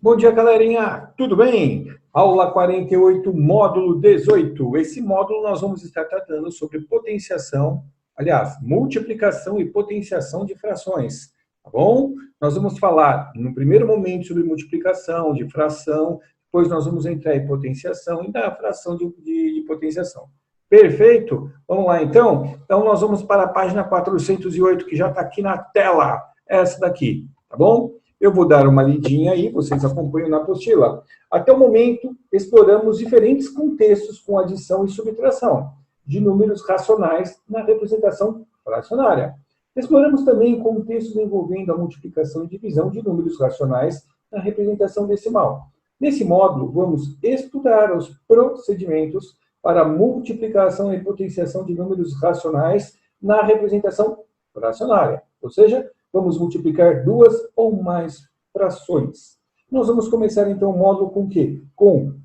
Bom dia, galerinha! Tudo bem? Aula 48, módulo 18. Esse módulo nós vamos estar tratando sobre potenciação, aliás, multiplicação e potenciação de frações, tá bom? Nós vamos falar, no primeiro momento, sobre multiplicação, de fração, depois nós vamos entrar em potenciação e da fração de potenciação. Perfeito? Vamos lá, então? Então, nós vamos para a página 408, que já está aqui na tela, essa daqui, tá bom? Eu vou dar uma lidinha aí, vocês acompanham na apostila. Até o momento, exploramos diferentes contextos com adição e subtração de números racionais na representação fracionária. Exploramos também contextos envolvendo a multiplicação e divisão de números racionais na representação decimal. Nesse módulo, vamos estudar os procedimentos para a multiplicação e potenciação de números racionais na representação fracionária, ou seja, vamos multiplicar duas ou mais frações. Nós vamos começar, então, o módulo com o quê? Com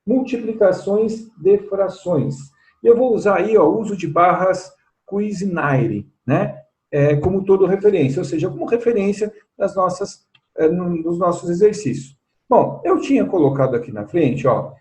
multiplicações de frações. Eu vou usar aí o uso de barras Cuisinart, né? Como toda referência, ou seja, como referência nos nossos exercícios. Bom, eu tinha colocado aqui na frente, ó,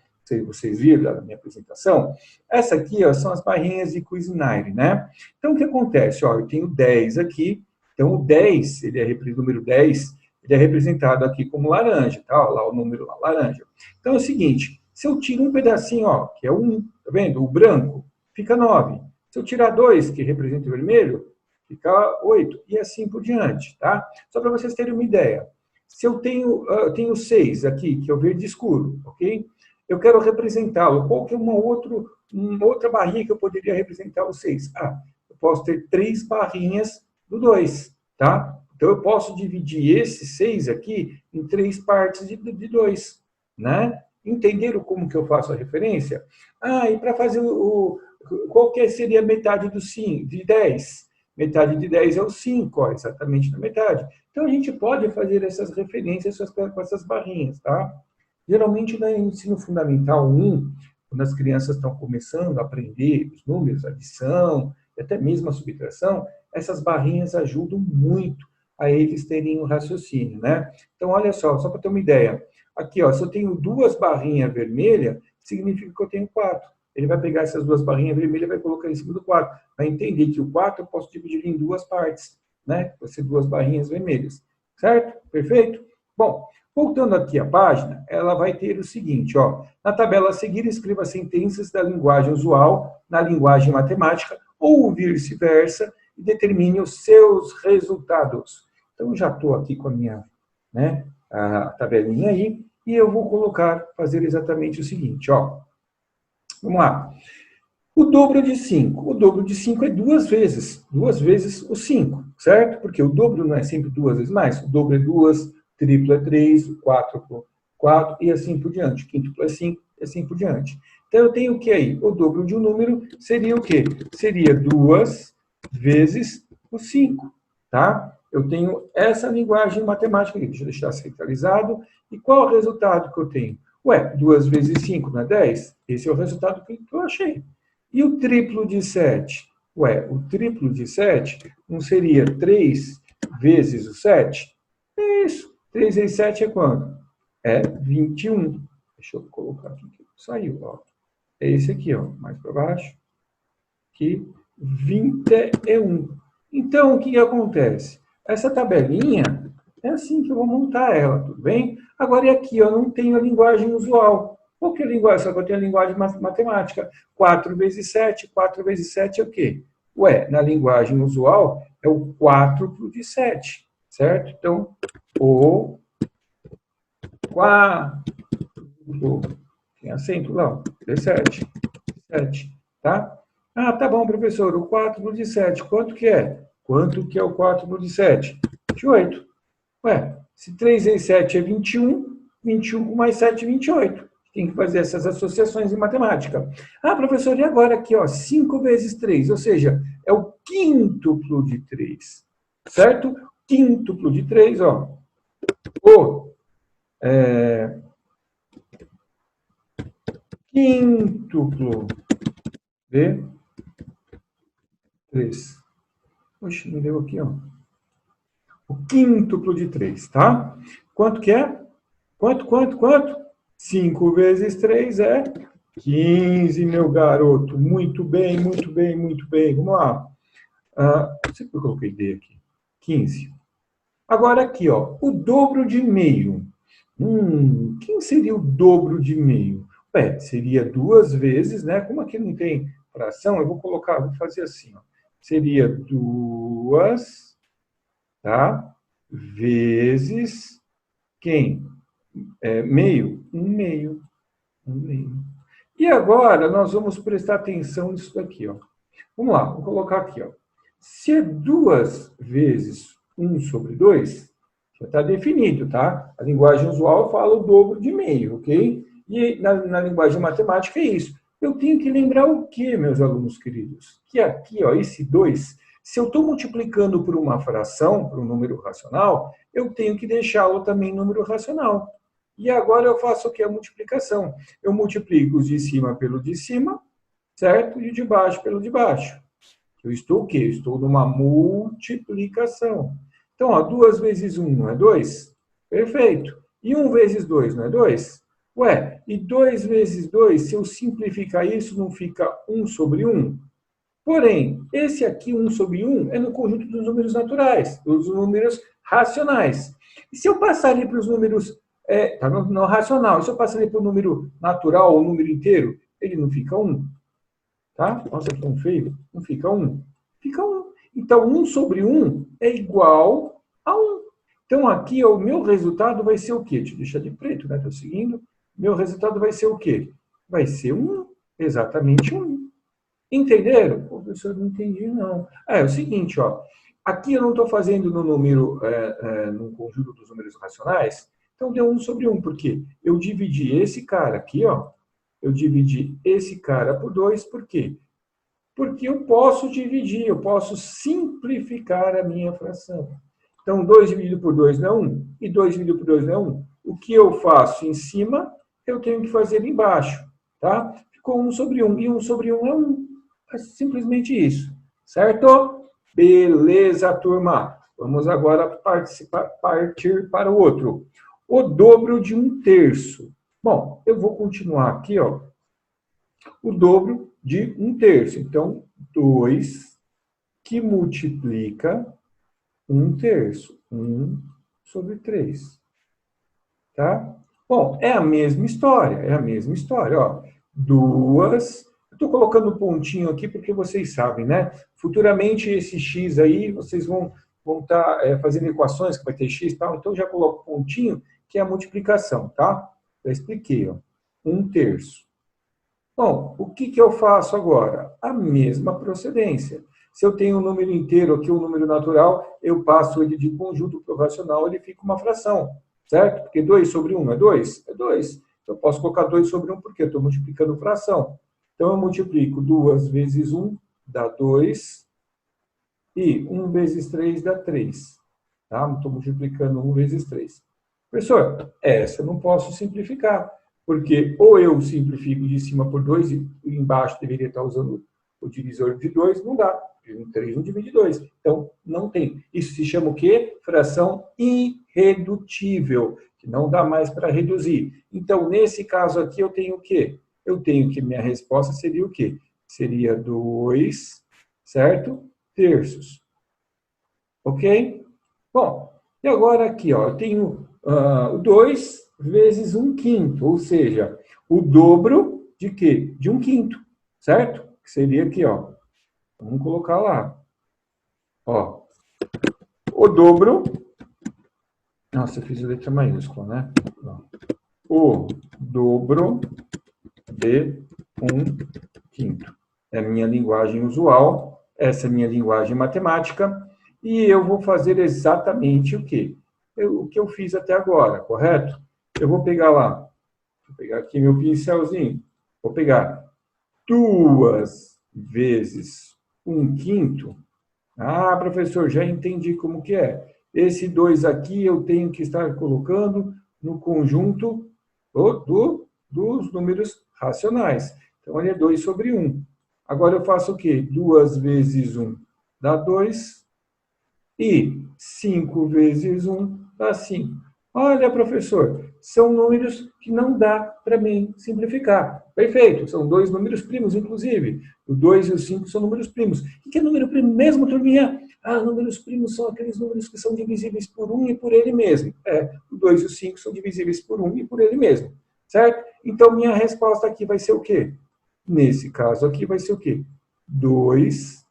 vocês viram na minha apresentação, essa aqui ó, são as barrinhas de Cuisinart, né? Então, o que acontece? Ó, eu tenho 10 aqui. Então, o 10, o número 10, ele é representado aqui como laranja, tá? Lá o número lá, laranja. Então, é o seguinte, se eu tiro um pedacinho, ó, que é 1, tá vendo? O branco, fica 9. Se eu tirar 2, que representa o vermelho, fica 8, e assim por diante, tá? Só para vocês terem uma ideia. Se eu tenho 6 aqui, que é o verde escuro, ok? Eu quero representá-lo. Qual que é uma outra barrinha que eu poderia representar o 6? Ah, eu posso ter 3 barrinhas do 2, tá? Então, eu posso dividir esse 6 aqui em 3 partes de 2, né? Entenderam como que eu faço a referência? Ah, e para fazer qual que seria a metade do 5, de 10? Metade de 10 é o 5, ó, exatamente na metade. Então, a gente pode fazer essas referências com essas barrinhas, tá? Geralmente, no ensino fundamental 1, quando as crianças estão começando a aprender os números, adição, e até mesmo a subtração, essas barrinhas ajudam muito a eles terem um raciocínio, né? Então, olha só para ter uma ideia. Aqui, ó, se eu tenho 2 barrinhas vermelhas, significa que eu tenho 4. Ele vai pegar essas 2 barrinhas vermelhas e vai colocar em cima do 4. Vai entender que o 4 eu posso dividir em 2 partes, né? Vai ser 2 barrinhas vermelhas. Certo? Perfeito? Bom, voltando aqui à página, ela vai ter o seguinte, ó. Na tabela a seguir, escreva sentenças da linguagem usual na linguagem matemática ou vice-versa e determine os seus resultados. Então, já estou aqui com a minha a tabelinha aí, e eu vou fazer exatamente o seguinte, ó. Vamos lá. O dobro de 5. O dobro de 5 é 2 vezes o 5, certo? Porque o dobro não é sempre 2 vezes mais. O dobro é 2, o triplo é 3, o quádruplo 4 e assim por diante. O quíntuplo é 5 e assim por diante. Então, eu tenho o que aí? O dobro de um número seria o quê? Seria 2 vezes o 5, tá? Eu tenho essa linguagem matemática aqui. Deixa eu deixar centralizado. E qual é o resultado que eu tenho? Ué, 2 vezes 5 não é 10? Esse é o resultado que eu achei. E o triplo de 7? Ué, o triplo de 7 não seria 3 vezes o 7? É isso. 3 vezes 7 é quanto? É 21. Deixa eu colocar aqui. Saiu, ó. É esse aqui, ó. Mais para baixo. Aqui. 21. Então, o que acontece? Essa tabelinha é assim que eu vou montar ela, tudo bem? Agora, e aqui, eu não tenho a linguagem usual. Qual que é a linguagem? Só que eu tenho a linguagem matemática. 4 vezes 7. 4 vezes 7 é o quê? Ué, na linguagem usual, é o quádruplo de 7, certo? Então, o quádruplo, tem acento lá, de 7. 7, tá? Ah, tá bom, professor, o quádruplo de 7, quanto que é? Quanto que é o quádruplo de 7? 28. Ué, se 3 vezes 7 é 21, 21 com mais 7 é 28. Tem que fazer essas associações em matemática. Ah, professor, e agora aqui, ó, 5 vezes 3, ou seja, é o quíntuplo de 3, certo? Quíntuplo de 3, ó. O quíntuplo de 3. Oxe, não deu aqui, ó. O quíntuplo de 3, tá? Quanto que é? Quanto? 5 vezes 3 é 15, meu garoto. Muito bem, muito bem, muito bem. Vamos lá. Sempre eu coloquei D aqui. 15. Agora aqui, ó, o dobro de meio. Quem seria o dobro de meio? Ué, seria 2 vezes, né? Como aqui não tem fração, eu vou fazer assim, ó. Seria 2, tá? Vezes quem? Meio? 1 meio. 1 meio. E agora nós vamos prestar atenção nisso daqui, ó. Vamos lá, vou colocar aqui, ó. Se é 2 vezes 1 sobre 2, já está definido, tá? A linguagem usual fala o dobro de meio, ok? E na linguagem matemática é isso. Eu tenho que lembrar o quê, meus alunos queridos? Que aqui, ó, esse 2, se eu estou multiplicando por uma fração, por um número racional, eu tenho que deixá-lo também número racional. E agora eu faço o que? A multiplicação. Eu multiplico os de cima pelo de cima, certo? E o de baixo pelo de baixo. Eu estou o quê? Eu estou numa multiplicação. Então, ó, 2 vezes 1 não é 2? Perfeito. E 1 vezes 2 não é 2? Ué, e 2 vezes 2, se eu simplificar isso, não fica 1 sobre 1? Porém, esse aqui, 1 sobre 1, é no conjunto dos números naturais, dos números racionais. E se eu passar ali para os números não racional, e se eu passar ali para o número natural ou número inteiro, ele não fica 1? Tá? Nossa, é tão feio. Não fica 1? Fica 1. Então, 1 sobre 1 é igual a 1. Então, aqui, ó, o meu resultado vai ser o quê? Deixa eu deixar de preto, né? Estou seguindo. Meu resultado vai ser o quê? Vai ser 1. Exatamente 1. Entenderam? Pô, professor, não entendi, não. É o seguinte, ó. Aqui eu não estou fazendo no número, no conjunto dos números racionais. Então, deu 1 sobre 1. Por quê? Eu dividi esse cara aqui, ó. Eu dividi esse cara por 2, por quê? Porque eu posso dividir, eu posso simplificar a minha fração. Então, 2 dividido por 2 não é 1, e 2 dividido por 2 não é 1. O que eu faço em cima, eu tenho que fazer embaixo, tá? Ficou 1 sobre 1, e 1 sobre 1 é 1. É simplesmente isso, certo? Beleza, turma. Vamos agora partir para o outro. O dobro de 1/3. Bom, eu vou continuar aqui, ó. O dobro de 1/3. Então, 2 que multiplica 1/3. 1 sobre 3. Tá? Bom, é a mesma história, ó. 2. Estou colocando um pontinho aqui porque vocês sabem, né? Futuramente, esse x aí, vocês vão estar fazendo equações que vai ter x e tal. Então, já coloco um pontinho, que é a multiplicação, tá? Já expliquei, ó. 1/3. Bom, o que eu faço agora? A mesma procedência. Se eu tenho um número inteiro aqui, um número natural, eu passo ele de conjunto para o racional, ele fica uma fração, certo? Porque 2 sobre 1 é 2? É 2. Eu posso colocar 2 sobre 1 porque eu estou multiplicando fração. Então, eu multiplico 2 vezes 1 dá 2 e 1 vezes 3 dá 3. Tá? Estou multiplicando 1 vezes 3. Professor, essa eu não posso simplificar. Porque ou eu simplifico de cima por 2 e embaixo deveria estar usando o divisor de 2, não dá. 3 não divide 2. Então, não tem. Isso se chama o quê? Fração irredutível, que não dá mais para reduzir. Então, nesse caso aqui, eu tenho o quê? Eu tenho que minha resposta seria o quê? Seria 2, certo? Terços. Ok? Bom, e agora aqui, ó, eu tenho o 2 vezes 1/5, ou seja, o dobro de quê? De 1/5, certo? Que seria aqui, ó. Vamos colocar lá. Ó, o dobro... Nossa, eu fiz a letra maiúscula, né? O dobro de 1/5. É a minha linguagem usual, essa é a minha linguagem matemática, e eu vou fazer exatamente o quê? O que eu fiz até agora, correto? Eu vou pegar lá, vou pegar aqui meu pincelzinho, vou pegar 2 vezes 1/5. Ah, professor, já entendi como que é. Esse 2 aqui eu tenho que estar colocando no conjunto dos números racionais. Então, ele é 2 sobre 1. Agora eu faço o quê? 2 vezes 1 dá 2. E 5 vezes 1 dá 5. Olha, professor, são números que não dá para mim simplificar. Perfeito, são dois números primos, inclusive. O 2 e o 5 são números primos. O que é número primo mesmo, turminha? Ah, números primos são aqueles números que são divisíveis por 1 e por ele mesmo. O 2 e o 5 são divisíveis por 1 e por ele mesmo. Certo? Então, minha resposta aqui vai ser o quê? Nesse caso aqui vai ser o quê? 2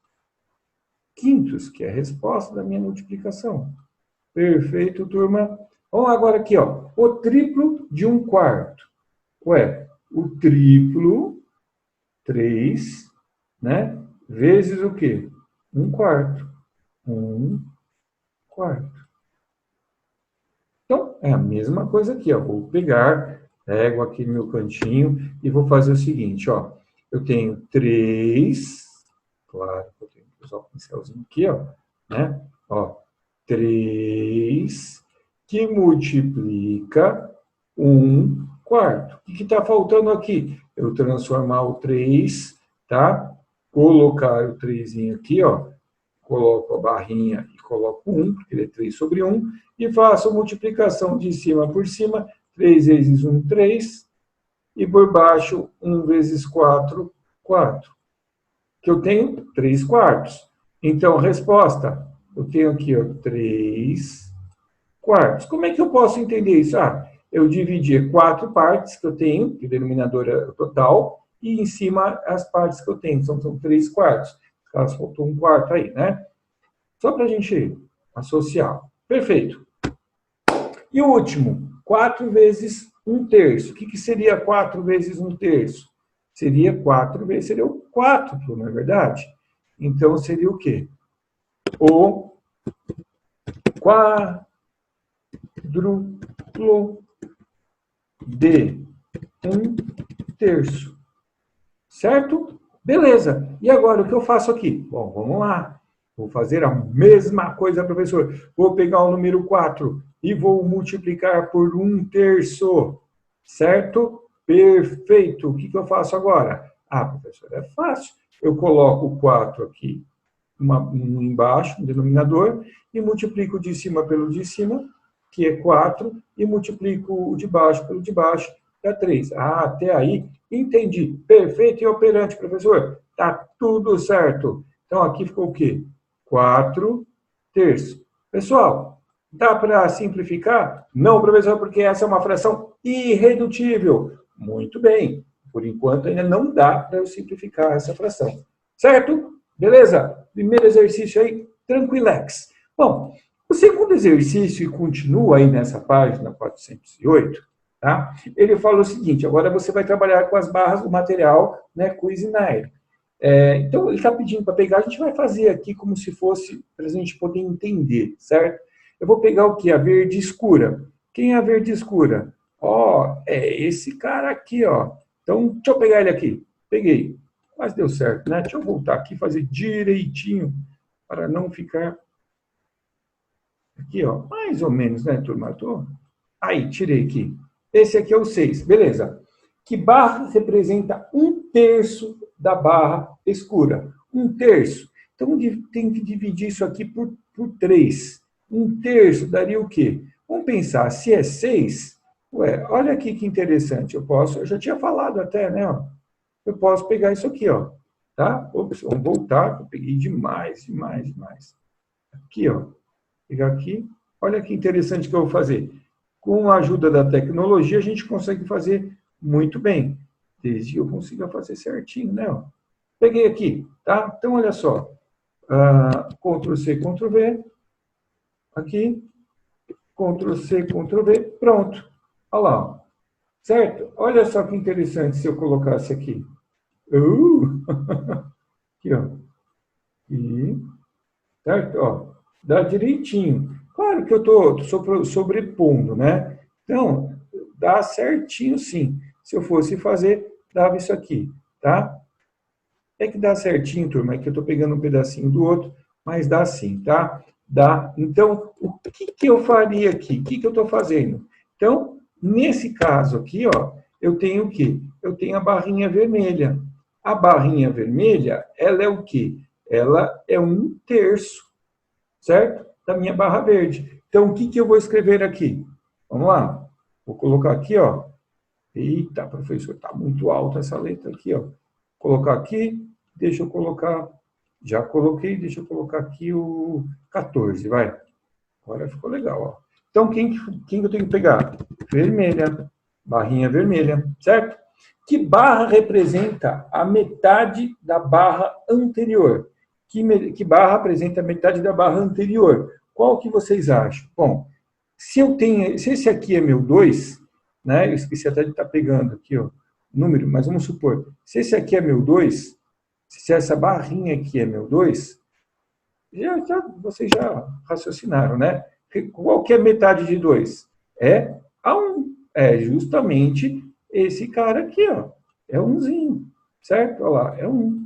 quintos, que é a resposta da minha multiplicação. Perfeito, turma. Vamos agora aqui, ó. O triplo de 1/4. Ué, o triplo, 3, né? Vezes o quê? 1/4. 1/4. Então, é a mesma coisa aqui, ó. Vou pegar, pego aqui no meu cantinho e vou fazer o seguinte, ó. Eu tenho 3, claro, eu tenho que usar o pincelzinho aqui, ó, né? Ó, 3 que multiplica 1/4. O que está faltando aqui? Eu transformar o 3, tá? Colocar o 3 aqui, ó. Coloco a barrinha e coloco 1, porque ele é 3 sobre 1, e faço a multiplicação de cima por cima, 3 vezes 1, 3, e por baixo, 1 vezes 4, 4. Que eu tenho 3 quartos. Então, resposta, eu tenho aqui, ó, 3 quartos. Como é que eu posso entender isso? Ah, eu dividi 4 partes que eu tenho, que o denominador é total, e em cima as partes que eu tenho, são 3 quartos. Caso faltou 1/4 aí, né? Só para a gente associar. Perfeito. E o último, 4 vezes 1/3. O que seria 4 vezes 1/3? Seria 4 vezes, seria o 4, não é verdade? Então, seria o quê? O quádruplo de 1/3. Certo? Beleza. E agora, o que eu faço aqui? Bom, vamos lá. Vou fazer a mesma coisa, professor. Vou pegar o número 4 e vou multiplicar por 1/3. Certo? Perfeito. O que eu faço agora? Ah, professor, é fácil. Eu coloco o 4 aqui embaixo, no denominador, e multiplico o de cima pelo de cima, que é 4, e multiplico o de baixo pelo de baixo, dá 3. Ah, até aí, entendi. Perfeito e operante, professor. Tá tudo certo. Então, aqui ficou o quê? 4/3. Pessoal, dá para simplificar? Não, professor, porque essa é uma fração irredutível. Muito bem. Por enquanto, ainda não dá para eu simplificar essa fração. Certo? Beleza? Primeiro exercício aí, tranquilex. Bom, o segundo exercício, e continua aí nessa página 408, tá? Ele fala o seguinte, agora você vai trabalhar com as barras do material, né, Cuisinart. Então, ele está pedindo para pegar, a gente vai fazer aqui como se fosse, para a gente poder entender, certo? Eu vou pegar o quê? A verde escura. Quem é a verde escura? Ó, é esse cara aqui, ó. Então, deixa eu pegar ele aqui. Peguei. Mas deu certo, né? Deixa eu voltar aqui e fazer direitinho, para não ficar... Aqui, ó, mais ou menos, né, turma? Aí, tirei aqui. Esse aqui é o 6, beleza. Que barra representa 1/3 da barra escura? 1/3. Então, tem que dividir isso aqui por 3. 1/3 daria o quê? Vamos pensar, se é 6, ué, olha aqui que interessante. Eu já tinha falado até, né? Ó, eu posso pegar isso aqui, ó. Tá? Ops, vamos voltar, eu peguei demais. Aqui, ó. Pegar aqui. Olha que interessante que eu vou fazer. Com a ajuda da tecnologia, a gente consegue fazer muito bem. Desde que eu consiga fazer certinho, né? Ó. Peguei aqui, tá? Então, olha só. Ctrl+C, Ctrl+V. Aqui. Ctrl+C, Ctrl+V. Pronto. Olha lá. Ó. Certo? Olha só que interessante se eu colocasse aqui. Aqui, ó. E, certo? Ó, dá direitinho. Claro que eu estou sobrepondo, né? Então, dá certinho sim. Se eu fosse fazer, dava isso aqui, tá? É que dá certinho, turma, é que eu estou pegando um pedacinho do outro, mas dá sim, tá? Dá. Então, o que eu faria aqui? O que eu estou fazendo? Então, nesse caso aqui, ó, eu tenho o quê? Eu tenho a barrinha vermelha. A barrinha vermelha, ela é o quê? Ela é 1/3, certo? Da minha barra verde. Então, o que eu vou escrever aqui? Vamos lá. Vou colocar aqui, ó. Eita, professor, está muito alta essa letra aqui, ó. Vou colocar aqui, deixa eu colocar... Já coloquei, deixa eu colocar aqui o 14, vai. Agora ficou legal, ó. Então, quem eu tenho que pegar? Vermelha, barrinha vermelha, certo? Que barra representa a metade da barra anterior? Que barra representa a metade da barra anterior? Qual que vocês acham? Bom, se esse aqui é meu 2, né? Eu esqueci até de estar pegando aqui, ó, número, mas vamos supor, se esse aqui é meu 2, se essa barrinha aqui é meu 2, vocês já raciocinaram, né? Qual que é metade de 2? É a 1. É justamente esse cara aqui, ó. É umzinho, certo? Olha lá, é 1.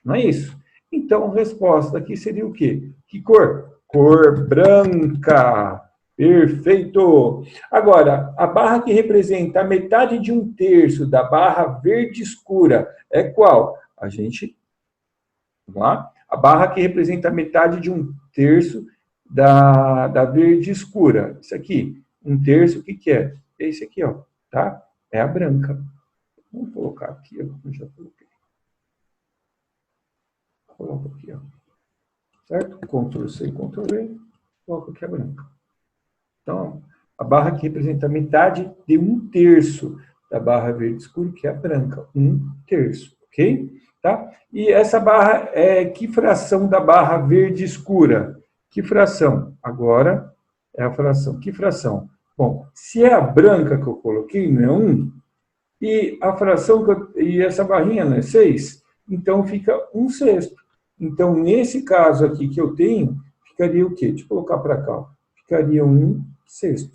Não é isso? Então, a resposta aqui seria o quê? Que cor? Cor branca. Perfeito! Agora, a barra que representa a metade de 1/3 da barra verde escura é qual? Vamos lá? A barra que representa a metade de 1/3 da verde escura. Isso aqui, 1/3, o que é? É esse aqui, ó, tá? É a branca. Vamos colocar aqui, ó, eu já coloquei. Coloco aqui, ó. Certo? Ctrl+C, Ctrl+V, coloco aqui a branca. Então, a barra que representa a metade de 1/3 da barra verde escuro, que é a branca. 1/3, ok? Tá? E essa barra é que fração da barra verde escura? Que fração? Agora é a fração. Que fração? Bom, se é a branca que eu coloquei, não é 1, e a fração e essa barrinha não é 6, então fica 1/6. Então, nesse caso aqui que eu tenho, ficaria o quê? Deixa eu colocar para cá. Ó. Ficaria 1/6.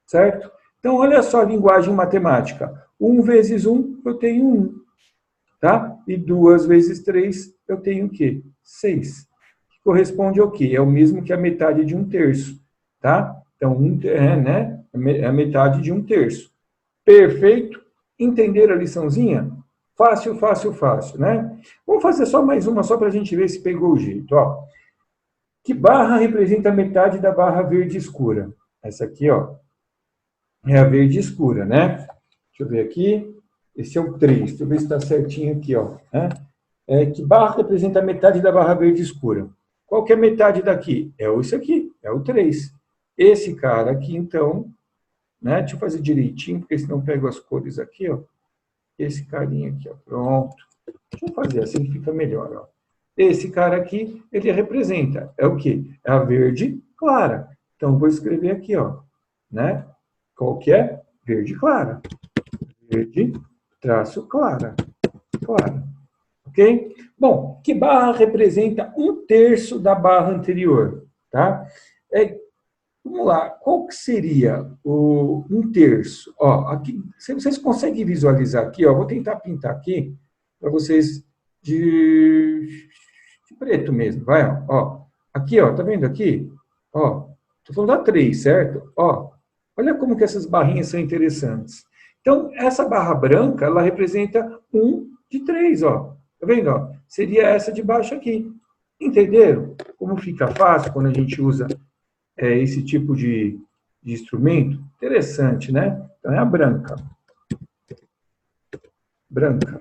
Certo? Então, olha só a linguagem matemática. 1 vezes 1, eu tenho 1. Tá? E 2 vezes 3, eu tenho o quê? 6. Que corresponde ao quê? É o mesmo que a metade de 1/3. Tá? Então, é a metade de 1/3. Perfeito? Entenderam a liçãozinha? Fácil, fácil, fácil, né? Vamos fazer só mais uma, só para a gente ver se pegou o jeito. Ó. Que barra representa a metade da barra verde escura? Essa aqui, ó, é a verde escura, né? Deixa eu ver aqui. Esse é o 3. Deixa eu ver se está certinho aqui, ó. Que barra representa a metade da barra verde escura? Qual que é a metade daqui? É isso aqui, é o 3. Esse cara aqui, então, né? Deixa eu fazer direitinho, porque senão eu pego as cores aqui, ó. Esse carinha aqui, ó. Pronto. Deixa eu fazer assim que fica melhor, ó. Esse cara aqui, ele representa, é o quê? É a verde clara. Então, vou escrever aqui, ó, né? Qual que é? Verde clara. Verde, traço clara. Clara. Ok? Bom, que barra representa 1/3 da barra anterior? Tá? Vamos lá, qual que seria o 1/3? Ó, aqui, vocês conseguem visualizar aqui, ó, vou tentar pintar aqui para vocês de preto mesmo, vai, ó. Aqui, ó, tá vendo aqui? Ó, tô falando da 3, certo? Ó, olha como que essas barrinhas são interessantes. Então, essa barra branca, ela representa 1/3, ó. Tá vendo, ó? Seria essa de baixo aqui. Entenderam? Como fica fácil quando a gente usa esse tipo de instrumento? Interessante, né? Então, é a branca. Branca.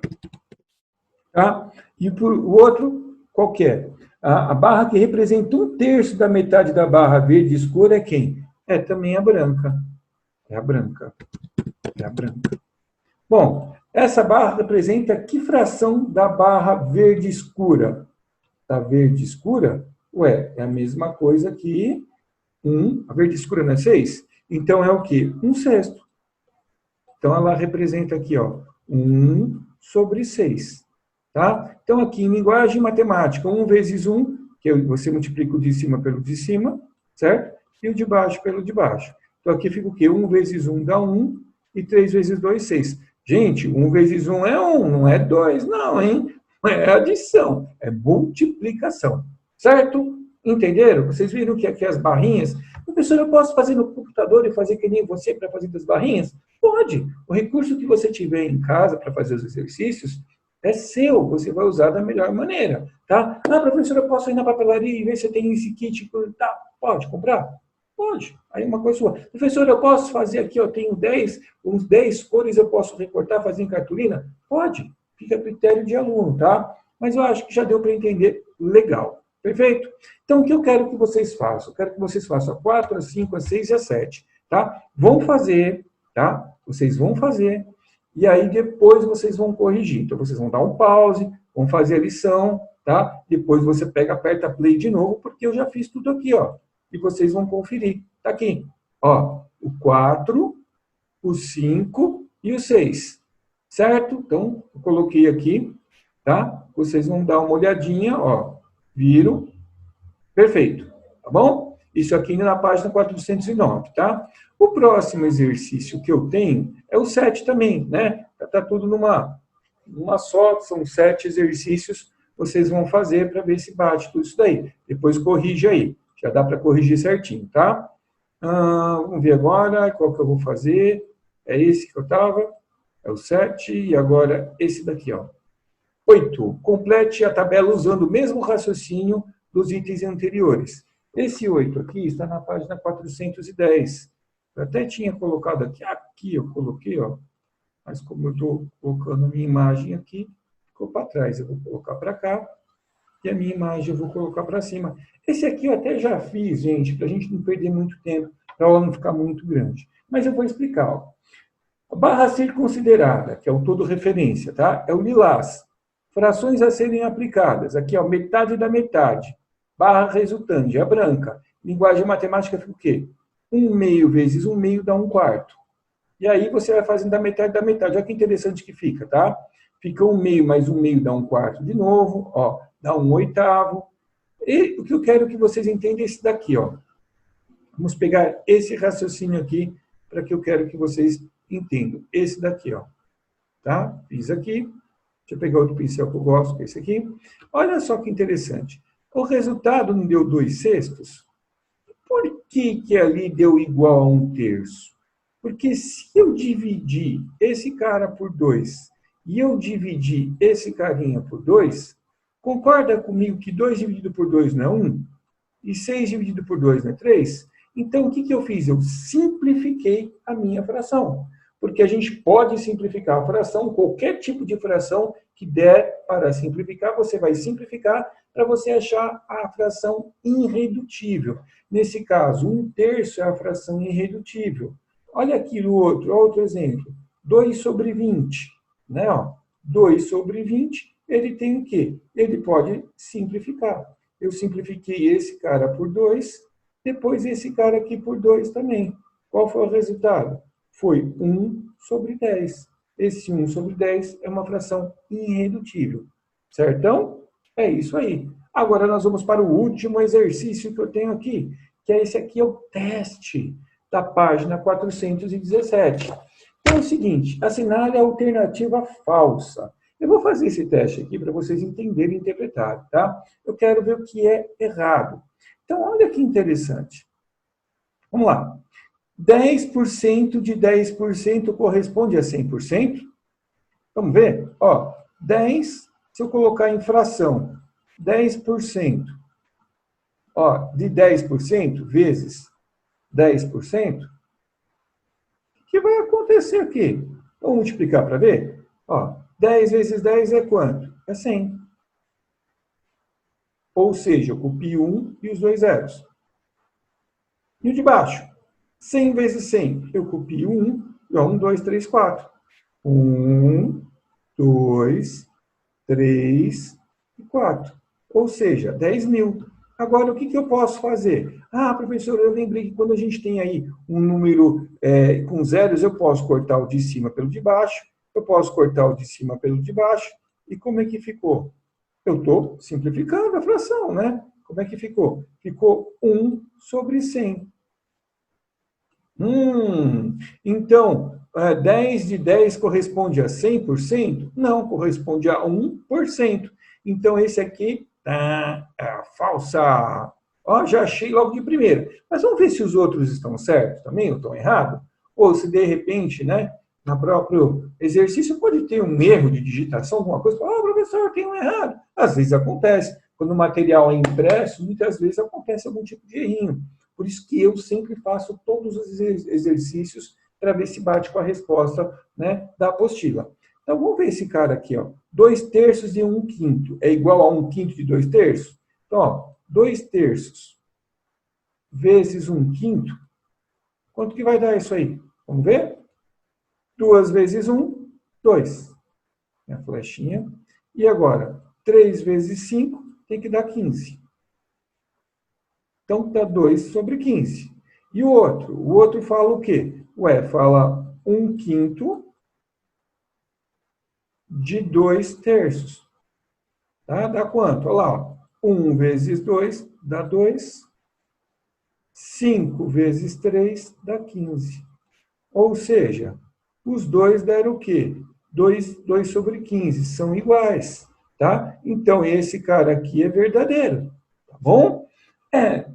Tá? E o outro, qual que é? A barra que representa 1/3 da metade da barra verde escura é quem? É também a branca. É a branca. É a branca. Bom, essa barra representa que fração da barra verde escura? Da verde escura? Ué, é a mesma coisa que a verde escura não é 6? Então, é o quê? 1/6. Então, ela representa aqui, ó, 1/6. Tá? Então, aqui em linguagem matemática, 1 vezes 1, que você multiplica o de cima pelo de cima, certo? E o de baixo pelo de baixo. Então, aqui fica o quê? 1 vezes 1 dá 1, e 3 vezes 2, 6. Gente, 1 vezes 1 é 1, não é 2, não, hein? Não é adição, é multiplicação. Certo? Entenderam? Vocês viram que aqui as barrinhas... Professor, eu posso fazer no computador e fazer que nem você para fazer das barrinhas? Pode. O recurso que você tiver em casa para fazer os exercícios é seu, você vai usar da melhor maneira, tá? Ah, professor, eu posso ir na papelaria e ver se tem esse kit? Tá, pode comprar? Pode. Aí uma coisa sua. Professor, eu posso fazer aqui, eu tenho uns 10 cores, eu posso recortar, fazer em cartolina? Pode. Fica a critério de aluno, tá? Mas eu acho que já deu para entender legal. Perfeito? Então, o que eu quero que vocês façam? Eu quero que vocês façam a 4, a 5, a 6 e a 7, tá? Vão fazer, tá? Vocês vão fazer. E aí, depois, vocês vão corrigir. Então, vocês vão dar um pause, vão fazer a lição, tá? Depois você pega, aperta play de novo, porque eu já fiz tudo aqui, ó. E vocês vão conferir. Tá aqui. Ó, o 4, o 5 e o 6. Certo? Então, eu coloquei aqui, tá? Vocês vão dar uma olhadinha, ó. Viram? Perfeito. Tá bom? Isso aqui na página 409, tá? O próximo exercício que eu tenho é o 7 também, né? Tá tudo numa só, são 7 exercícios vocês vão fazer para ver se bate tudo isso daí. Depois corrige aí. Já dá para corrigir certinho, tá? Vamos ver agora qual que eu vou fazer. É esse que eu estava. É o 7. E agora esse daqui, ó. 8. Complete a tabela usando o mesmo raciocínio dos itens anteriores. Esse 8 aqui está na página 410. Eu até tinha colocado aqui eu coloquei, ó. Mas como eu estou colocando a minha imagem aqui, ficou para trás. Eu vou colocar para cá. E a minha imagem eu vou colocar para cima. Esse aqui eu até já fiz, gente, para a gente não perder muito tempo, para a aula não ficar muito grande. Mas eu vou explicar. Ó. A barra a ser considerada, que é o todo referência, tá? É o lilás. Frações a serem aplicadas. Aqui, ó, metade da metade. Barra resultante, é a branca. Linguagem matemática fica o quê? 1/2 vezes 1/2 dá 1/4. E aí você vai fazendo da metade da metade. Olha que interessante que fica, tá? Fica 1/2 mais 1/2 dá 1/4 de novo, ó. Dá 1/8. E o que eu quero que vocês entendam é esse daqui, ó. Vamos pegar esse raciocínio aqui para que eu quero que vocês entendam. Esse daqui, ó. Tá? Fiz aqui. Deixa eu pegar outro pincel que eu gosto, que é esse aqui. Olha só que interessante. O resultado não deu 2/6? Por que ali deu igual a 1/3? Porque se eu dividir esse cara por 2 e eu dividir esse carinha por 2, concorda comigo que 2 dividido por 2 não é 1? E 6 dividido por 2 não é 3? Então, o que eu fiz? Eu simplifiquei a minha fração. Porque a gente pode simplificar a fração, qualquer tipo de fração que der para simplificar, você vai simplificar para você achar a fração irredutível. Nesse caso, 1/3 é a fração irredutível. Olha aqui o outro exemplo. 2/20. Né? 2/20, ele tem o quê? Ele pode simplificar. Eu simplifiquei esse cara por 2, depois esse cara aqui por 2 também. Qual foi o resultado? Foi 1/10. Esse 1/10 é uma fração irredutível. Certão? É isso aí. Agora nós vamos para o último exercício que eu tenho aqui, que é esse aqui, é o teste da página 417. Então é o seguinte, assinale a alternativa falsa. Eu vou fazer esse teste aqui para vocês entenderem e interpretarem, tá? Eu quero ver o que é errado. Então, olha que interessante. Vamos lá. 10% de 10% corresponde a 100%? Vamos ver? Ó, 10, se eu colocar em fração, 10%, ó, de 10% vezes 10%, o que vai acontecer aqui? Vamos multiplicar para ver? Ó, 10 vezes 10 é quanto? É 100. Ou seja, eu copio 1 e os 2 zeros. E o de baixo? 100 vezes 100. Eu copio 1, 1, 2, 3, 4. 1, 2, 3 e 4. Ou seja, 10.000. Agora, o que eu posso fazer? Ah, professor, eu lembrei que quando a gente tem aí um número com zeros, eu posso cortar o de cima pelo de baixo, eu posso cortar o de cima pelo de baixo. E como é que ficou? Eu estou simplificando a fração, né? Como é que ficou? Ficou 1/100. Então, 10 de 10 corresponde a 100%? Não, corresponde a 1%. Então, esse aqui é a falsa. Ó, já achei logo de primeira. Mas vamos ver se os outros estão certos também ou estão errados? Ou se, de repente, né, no próprio exercício pode ter um erro de digitação, alguma coisa. Professor, tem um errado. Às vezes acontece. Quando o material é impresso, muitas vezes acontece algum tipo de errinho. Por isso que eu sempre faço todos os exercícios para ver se bate com a resposta, né, da apostila. Então, vamos ver esse cara aqui, ó. 2/3 de 1/5 é igual a 1/5 de 2/3? Então, ó, 2/3 vezes 1/5, quanto que vai dar isso aí? Vamos ver? 2 vezes 1, 2. Minha flechinha. E agora, 3 vezes 5 tem que dar 15. Então, dá 2/15. E o outro? O outro fala o quê? Ué, fala 1/5 de 2/3. Tá? Dá quanto? Olha lá, ó. 1 vezes 2 dá 2. 5 vezes 3 dá 15. Ou seja, os dois deram o quê? 2/15. São iguais. Tá? Então, esse cara aqui é verdadeiro. Tá bom?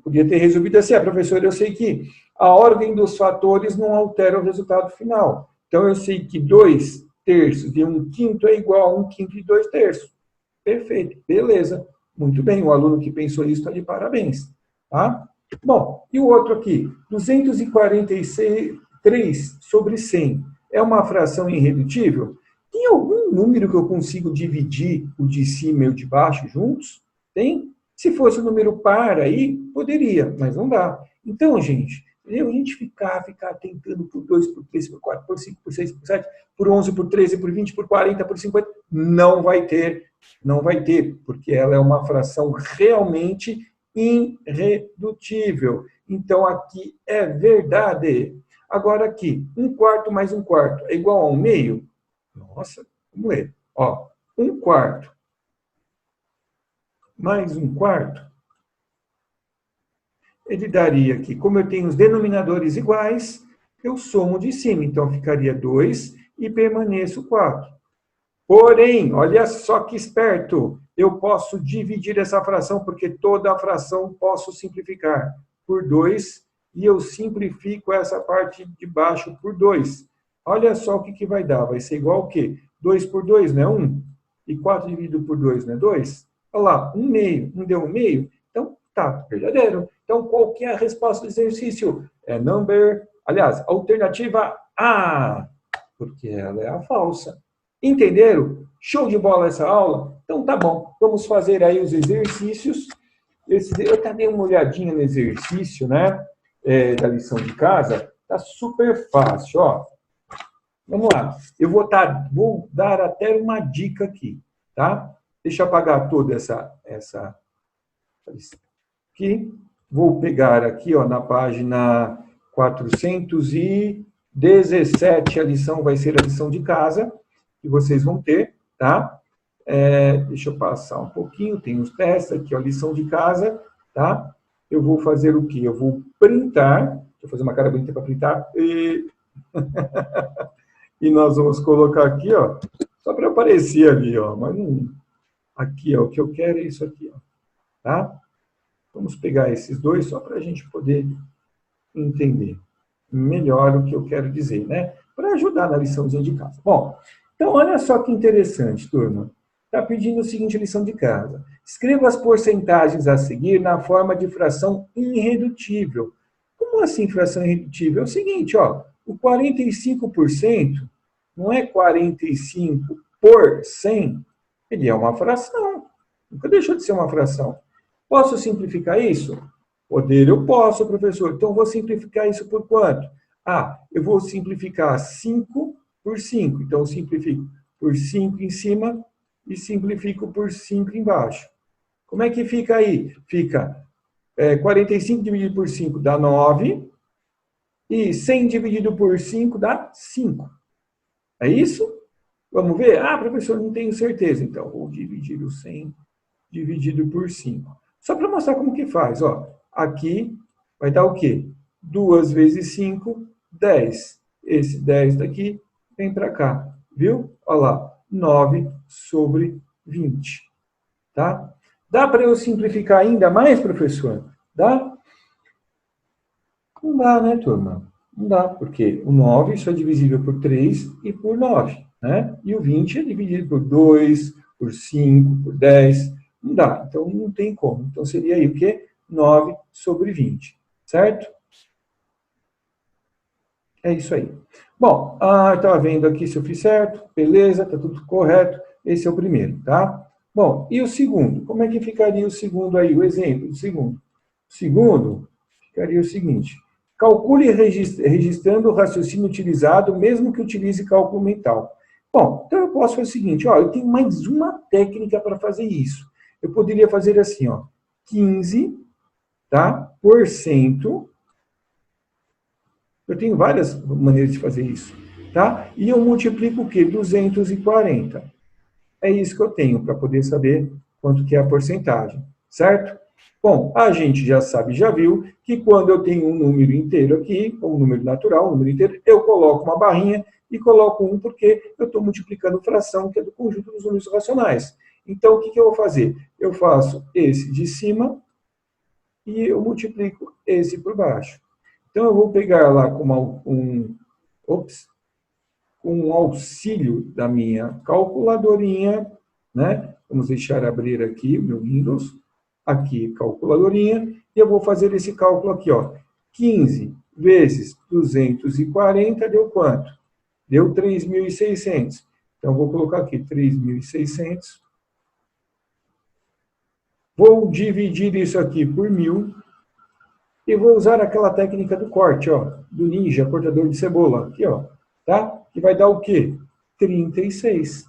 Podia ter resolvido assim, professor, eu sei que a ordem dos fatores não altera o resultado final. Então, eu sei que 2/3 de 1/5 é igual a 1/5 de 2/3. Perfeito, beleza. Muito bem, o aluno que pensou isso está de parabéns. Tá? Bom, e o outro aqui? 243/100 é uma fração irredutível? Tem algum número que eu consigo dividir o de cima e o de baixo juntos? Tem? Se fosse um número par aí, poderia, mas não dá. Então, gente, a gente ficar tentando por 2, por 3, por 4, por 5, por 6, por 7, por 11, por 13, por 20, por 40, por 50, não vai ter, porque ela é uma fração realmente irredutível. Então, aqui é verdade. Agora aqui, 1/4 mais 1/4 é igual a 1/2? Nossa, vamos ler. Ó, 1/4 mais 1/4, ele daria aqui, como eu tenho os denominadores iguais, eu somo de cima. Então, ficaria 2 e permaneço 4. Porém, olha só que esperto, eu posso dividir essa fração, porque toda a fração posso simplificar por 2, e eu simplifico essa parte de baixo por 2. Olha só o que vai dar, vai ser igual ao quê? 2 por 2, né? 1. E 4 dividido por 2, né? 2. Olha lá, 1/2. Não deu 1/2? Então, tá, verdadeiro. Então, qual que é a resposta do exercício? É aliás, alternativa A, porque ela é a falsa. Entenderam? Show de bola essa aula? Então, tá bom. Vamos fazer aí os exercícios. Eu até dei uma olhadinha no exercício, né? Da lição de casa. Tá super fácil, ó. Vamos lá. Eu vou dar até uma dica aqui, tá? Deixa eu apagar toda essa aqui. Vou pegar aqui, ó, na página 417, a lição vai ser a lição de casa, que vocês vão ter, tá? Deixa eu passar um pouquinho, tem os testes aqui, ó, lição de casa, tá? Eu vou fazer o quê? Eu vou printar, deixa eu fazer uma cara bonita para printar, e nós vamos colocar aqui, ó, só para aparecer ali, ó, mas não, aqui, ó, o que eu quero é isso aqui, ó, tá? Vamos pegar esses dois só para a gente poder entender melhor o que eu quero dizer, né? Para ajudar na liçãozinha de casa. Bom, então olha só que interessante, turma. Está pedindo o seguinte lição de casa. Escreva as porcentagens a seguir na forma de fração irredutível. Como assim fração irredutível? É o seguinte, ó, o 45% não é 45 por 100, ele é uma fração. Nunca deixou de ser uma fração. Posso simplificar isso? Poder eu posso, professor. Então, vou simplificar isso por quanto? Eu vou simplificar 5 por 5. Então, eu simplifico por 5 em cima e simplifico por 5 embaixo. Como é que fica aí? Fica 45 dividido por 5 dá 9. E 100 dividido por 5 dá 5. É isso? Vamos ver? Professor, não tenho certeza. Então, vou dividir o 100 dividido por 5. Só para mostrar como que faz, ó. Aqui vai dar o quê? 2 vezes 5, 10. Esse 10 daqui vem para cá, viu? Olha lá, 9/20, tá? Dá para eu simplificar ainda mais, professor? Dá? Não dá, né, turma? Não dá, porque o 9 só é divisível por 3 e por 9, né? E o 20 é dividido por 2, por 5, por 10. Não dá, então não tem como. Então seria aí o quê? 9/20. certo? É isso aí. Bom, eu estava vendo aqui se eu fiz certo, beleza, está tudo correto, esse é o primeiro, tá? Bom, e o segundo? Como é que ficaria o segundo aí, o exemplo do segundo? O segundo ficaria o seguinte, calcule registrando o raciocínio utilizado, mesmo que utilize cálculo mental. Bom, então eu posso fazer o seguinte, ó, eu tenho mais uma técnica para fazer isso. Eu poderia fazer assim, ó, 15, tá, por cento. Eu tenho várias maneiras de fazer isso, tá? E eu multiplico o quê? 240. É isso que eu tenho para poder saber quanto que é a porcentagem, certo? Bom, a gente já sabe, já viu, que quando eu tenho um número inteiro aqui, um número natural, um número inteiro, eu coloco uma barrinha e coloco 1 porque eu estou multiplicando fração, que é do conjunto dos números racionais. Então, o que, que eu vou fazer? Eu faço esse de cima e eu multiplico esse por baixo. Então, eu vou pegar lá com um auxílio da minha calculadorinha, né? Vamos deixar abrir aqui o meu Windows, aqui calculadorinha, e eu vou fazer esse cálculo aqui, ó. 15 vezes 240 deu quanto? Deu 3.600. Então, eu vou colocar aqui 3.600. Vou dividir isso aqui por 1.000. E vou usar aquela técnica do corte, ó, do ninja, cortador de cebola, aqui, ó, tá? Que vai dar o quê? 36.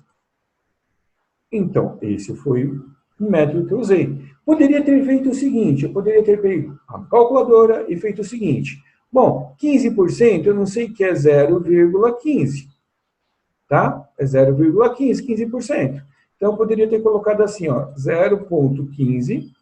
Então, esse foi o método que eu usei. Poderia ter feito o seguinte, eu poderia ter pego a calculadora e feito o seguinte. Bom, 15% eu não sei que é 0,15, tá? É 0,15, 15%. Então, eu poderia ter colocado assim, ó, 0,15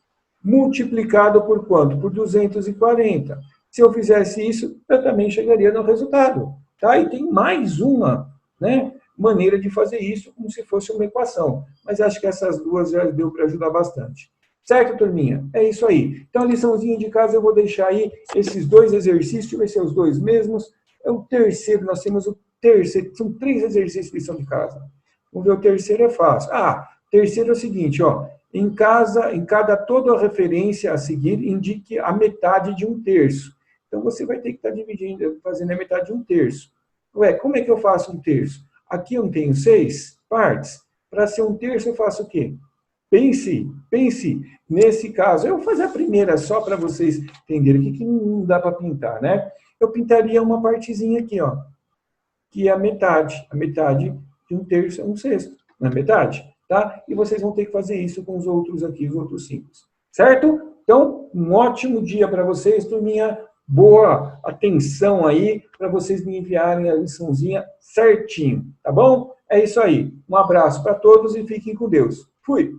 multiplicado por quanto? Por 240. Se eu fizesse isso, eu também chegaria no resultado. Tá? E tem mais uma, né, maneira de fazer isso, como se fosse uma equação. Mas acho que essas duas já deu para ajudar bastante. Certo, turminha? É isso aí. Então, a liçãozinha de casa eu vou deixar aí esses dois exercícios, vai ser os dois mesmos. É o terceiro, nós temos o terceiro, são 3 exercícios de lição de casa. Vamos ver, o terceiro é fácil. Terceiro é o seguinte, ó, em cada toda referência a seguir, indique a metade de 1/3. Então, você vai ter que estar dividindo, fazendo a metade de 1/3. Ué, como é que eu faço 1/3? Aqui eu tenho 6 partes. Para ser 1/3, eu faço o quê? Pense nesse caso. Eu vou fazer a primeira só para vocês entenderem o que não dá para pintar, né? Eu pintaria uma partezinha aqui, ó, que é a metade. A metade de 1/3 é 1/6, não é metade? Tá? E vocês vão ter que fazer isso com os outros aqui, os outros símbolos. Certo? Então, um ótimo dia para vocês, turminha. Boa atenção aí para vocês me enviarem a liçãozinha certinho, tá bom? É isso aí. Um abraço para todos e fiquem com Deus. Fui!